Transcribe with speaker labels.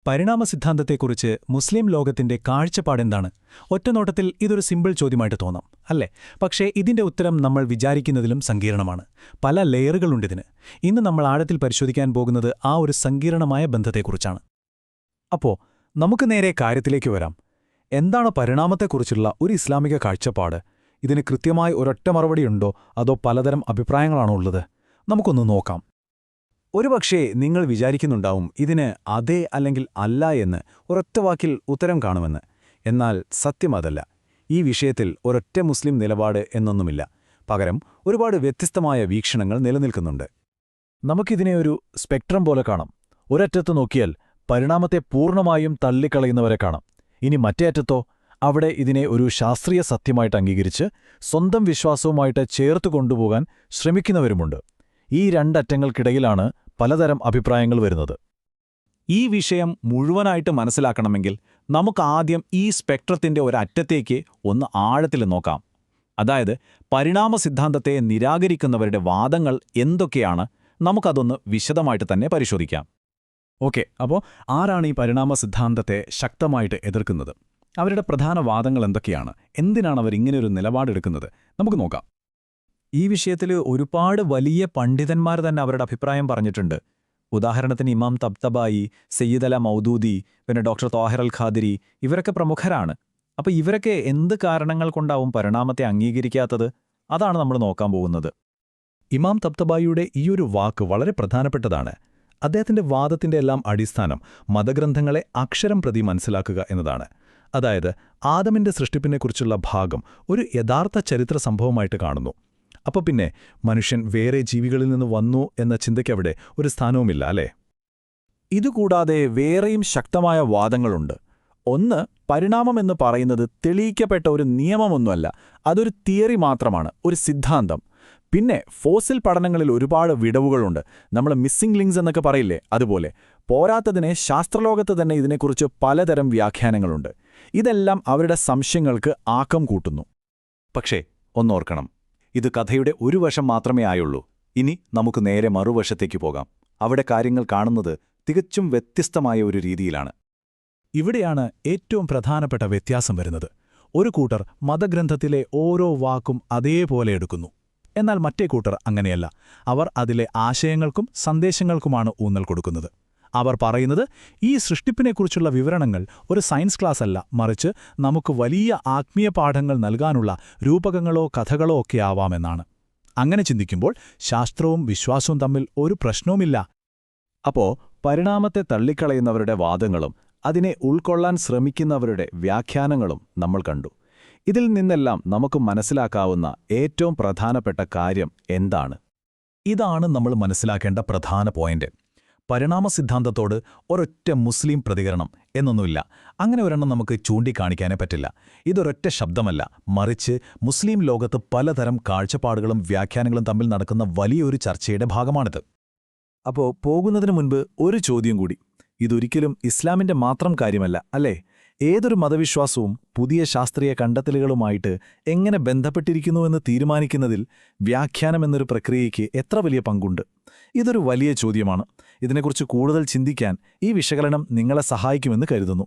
Speaker 1: പരിണാമ സിദ്ധാന്തത്തെക്കുറിച്ച് മുസ്ലിം ലോകത്തിന്റെ കാഴ്ചപ്പാടെന്താണ്? ഒറ്റനോട്ടത്തിൽ ഇതൊരു സിമ്പിൾ ചോദ്യമായിട്ട് തോന്നാം, അല്ലേ? പക്ഷേ ഇതിന്റെ ഉത്തരം നമ്മൾ വിചാരിക്കുന്നതിലും സങ്കീർണമാണ്. പല ലെയറുകളുണ്ടിതിന്. ഇന്ന് നമ്മൾ ആഴത്തിൽ പരിശോധിക്കാൻ പോകുന്നത് ആ ഒരു സങ്കീർണമായ ബന്ധത്തെക്കുറിച്ചാണ്. അപ്പോ നമുക്ക് നേരെ കാര്യത്തിലേക്ക് വരാം. എന്താണ് പരിണാമത്തെക്കുറിച്ചുള്ള ഒരു ഇസ്ലാമിക കാഴ്ചപ്പാട്? ഇതിന് കൃത്യമായി ഒരൊറ്റ മറുപടിയുണ്ടോ, അതോ പലതരം അഭിപ്രായങ്ങളാണോ ഉള്ളത്? നമുക്കൊന്ന് നോക്കാം. ഒരുപക്ഷേ നിങ്ങൾ വിചാരിക്കുന്നുണ്ടാവും ഇതിന് അതെ അല്ലെങ്കിൽ അല്ല എന്ന് ഒരൊറ്റ വാക്കിൽ ഉത്തരം കാണുമെന്ന്. എന്നാൽ സത്യം അതല്ല. ഈ വിഷയത്തിൽ ഒരൊറ്റ മുസ്ലിം നിലപാട് എന്നൊന്നുമില്ല. പകരം ഒരുപാട് വ്യത്യസ്തമായ വീക്ഷണങ്ങൾ നിലനിൽക്കുന്നുണ്ട്.
Speaker 2: നമുക്കിതിനെ ഒരു സ്പെക്ട്രം പോലെ കാണാം. ഒരറ്റത്ത് നോക്കിയാൽ പരിണാമത്തെ പൂർണ്ണമായും തള്ളിക്കളയുന്നവരെ കാണാം. ഇനി മറ്റേ അറ്റത്തോ, അവിടെ ഇതിനെ ഒരു ശാസ്ത്രീയ സത്യമായിട്ട് അംഗീകരിച്ച് സ്വന്തം വിശ്വാസവുമായിട്ട് ചേർത്ത് കൊണ്ടുപോകാൻ ശ്രമിക്കുന്നവരുമുണ്ട്. ഈ രണ്ടറ്റങ്ങൾക്കിടയിലാണ് പലതരം അഭിപ്രായങ്ങൾ വരുന്നത്.
Speaker 1: ഈ വിഷയം മുഴുവനായിട്ട് മനസ്സിലാക്കണമെങ്കിൽ നമുക്കാദ്യം ഈ സ്പെക്ട്രത്തിന്റെ ഒരറ്റത്തേക്ക് ഒന്ന് ആഴത്തിൽ നോക്കാം. അതായത് പരിണാമ സിദ്ധാന്തത്തെ നിരാകരിക്കുന്നവരുടെ വാദങ്ങൾ എന്തൊക്കെയാണ്? നമുക്കതൊന്ന് വിശദമായിട്ട് തന്നെ പരിശോധിക്കാം.
Speaker 2: ഓക്കെ, അപ്പോൾ ആരാണ് ഈ പരിണാമ സിദ്ധാന്തത്തെ ശക്തമായിട്ട് എതിർക്കുന്നത്? അവരുടെ പ്രധാന വാദങ്ങൾ എന്തൊക്കെയാണ്? എന്തിനാണ് അവർ ഇങ്ങനെയൊരു നിലപാടെടുക്കുന്നത്? നമുക്ക് നോക്കാം.
Speaker 1: ഈ വിഷയത്തിൽ ഒരുപാട് വലിയ പണ്ഡിതന്മാർ തന്നെ അവരുടെ അഭിപ്രായം പറഞ്ഞിട്ടുണ്ട്. ഉദാഹരണത്തിന് ഇമാം തബ്തബായി, സയ്യിദ് അല മൗദൂദി, പിന്നെ ഡോക്ടർ ത്വാഹിർ അൽ ഖാദിരി, ഇവരൊക്കെ പ്രമുഖരാണ്. അപ്പോൾ ഇവരൊക്കെ എന്ത് കാരണങ്ങൾ കൊണ്ടാവും പരിണാമത്തെ അംഗീകരിക്കാത്തത്? അതാണ് നമ്മൾ നോക്കാൻ പോകുന്നത്.
Speaker 2: ഇമാം തബ്തബായിയുടെ ഈയൊരു വാക്ക് വളരെ പ്രധാനപ്പെട്ടതാണ്. അദ്ദേഹത്തിന്റെ വാദത്തിന്റെ എല്ലാം അടിസ്ഥാനം മതഗ്രന്ഥങ്ങളെ അക്ഷരം പ്രതി മനസ്സിലാക്കുക എന്നതാണ്. അതായത് ആദമിന്റെ സൃഷ്ടിപ്പിനെക്കുറിച്ചുള്ള ഭാഗം ഒരു യഥാർത്ഥ ചരിത്ര സംഭവമായിട്ട് കാണുന്നു. അപ്പോൾ പിന്നെ മനുഷ്യൻ വേറെ ജീവികളിൽ നിന്ന് വന്നു എന്ന ചിന്തയ്ക്കവിടെ ഒരു സ്ഥാനവുമില്ല, അല്ലേ?
Speaker 1: ഇതുകൂടാതെ വേറെയും ശക്തമായ വാദങ്ങളുണ്ട്. ഒന്ന്, പരിണാമം എന്ന് പറയുന്നത് തെളിയിക്കപ്പെട്ട ഒരു നിയമമൊന്നുമല്ല, അതൊരു തിയറി മാത്രമാണ്, ഒരു സിദ്ധാന്തം. പിന്നെ ഫോസിൽ പഠനങ്ങളിൽ ഒരുപാട് വിടവുകളുണ്ട്. നമ്മൾ മിസ്സിംഗ് ലിങ്ക്സ് എന്നൊക്കെ പറയില്ലേ, അതുപോലെ. പോരാത്തതിനെ ശാസ്ത്രലോകത്ത് തന്നെ ഇതിനെക്കുറിച്ച് പലതരം വ്യാഖ്യാനങ്ങളുണ്ട്. ഇതെല്ലാം അവരുടെ സംശയങ്ങൾക്ക് ആക്കം കൂട്ടുന്നു. പക്ഷേ ഒന്നോർക്കണം, ഇത് കഥയുടെ ഒരു വശം മാത്രമേ ആയുള്ളൂ. ഇനി നമുക്ക് നേരെ മറുവശത്തേക്ക് പോകാം. അവിടെ കാര്യങ്ങൾ കാണുന്നത് തികച്ചും വ്യത്യസ്തമായ ഒരു രീതിയിലാണ്.
Speaker 2: ഇവിടെയാണ് ഏറ്റവും പ്രധാനപ്പെട്ട വ്യത്യാസം വരുന്നത്. ഒരു കൂട്ടർ മതഗ്രന്ഥത്തിലെ ഓരോ വാക്കും അതേപോലെ എടുക്കുന്നു. എന്നാൽ മറ്റേ കൂട്ടർ അങ്ങനെയല്ല. അവർ അതിലെ ആശയങ്ങൾക്കും സന്ദേശങ്ങൾക്കുമാണ് ഊന്നൽ കൊടുക്കുന്നത്. അവർ പറയുന്നത് ഈ സൃഷ്ടിപ്പിനെക്കുറിച്ചുള്ള വിവരണങ്ങൾ ഒരു സയൻസ് ക്ലാസ് അല്ല, മറിച്ച് നമുക്ക് വലിയ ആത്മീയ പാഠങ്ങൾ നൽകാനുള്ള രൂപകങ്ങളോ കഥകളോ ഒക്കെ ആവാമെന്നാണ്. അങ്ങനെ ചിന്തിക്കുമ്പോൾ ശാസ്ത്രവും വിശ്വാസവും തമ്മിൽ ഒരു പ്രശ്നവുമില്ല.
Speaker 1: അപ്പോ പരിണാമത്തെ തള്ളിക്കളയുന്നവരുടെ വാദങ്ങളും അതിനെ ഉൾക്കൊള്ളാൻ ശ്രമിക്കുന്നവരുടെ വ്യാഖ്യാനങ്ങളും നമ്മൾ കണ്ടു. ഇതിൽ നിന്നെല്ലാം നമുക്ക് മനസ്സിലാക്കാവുന്ന ഏറ്റവും പ്രധാനപ്പെട്ട കാര്യം എന്താണ്?
Speaker 2: ഇതാണ് നമ്മൾ മനസ്സിലാക്കേണ്ട പ്രധാന പോയിന്റ്. പരിണാമ സിദ്ധാന്തത്തോട് ഒരൊറ്റ മുസ്ലിം പ്രതികരണം എന്നൊന്നുമില്ല. അങ്ങനെ ഒരെണ്ണം നമുക്ക് ചൂണ്ടിക്കാണിക്കാനേ പറ്റില്ല. ഇതൊരൊറ്റ ശബ്ദമല്ല, മറിച്ച് മുസ്ലിം ലോകത്ത് പലതരം കാഴ്ചപ്പാടുകളും വ്യാഖ്യാനങ്ങളും തമ്മിൽ നടക്കുന്ന വലിയൊരു ചർച്ചയുടെ ഭാഗമാണിത്.
Speaker 1: അപ്പോൾ പോകുന്നതിനു മുൻപ് ഒരു ചോദ്യം കൂടി. ഇതൊരിക്കലും ഇസ്ലാമിന്റെ മാത്രം കാര്യമല്ല, അല്ലേ? ഏതൊരു മതവിശ്വാസവും പുതിയ ശാസ്ത്രീയ കണ്ടെത്തലുകളുമായിട്ട് എങ്ങനെ ബന്ധപ്പെട്ടിരിക്കുന്നുവെന്ന് തീരുമാനിക്കുന്നതിൽ വ്യാഖ്യാനം എന്നൊരു പ്രക്രിയയ്ക്ക് എത്ര വലിയ പങ്കുണ്ട്? ഇതൊരു വലിയ ചോദ്യമാണ്. ഇതിനെക്കുറിച്ച് കൂടുതൽ ചിന്തിക്കാൻ ഈ വിശകലനം നിങ്ങളെ സഹായിക്കുമെന്ന് കരുതുന്നു.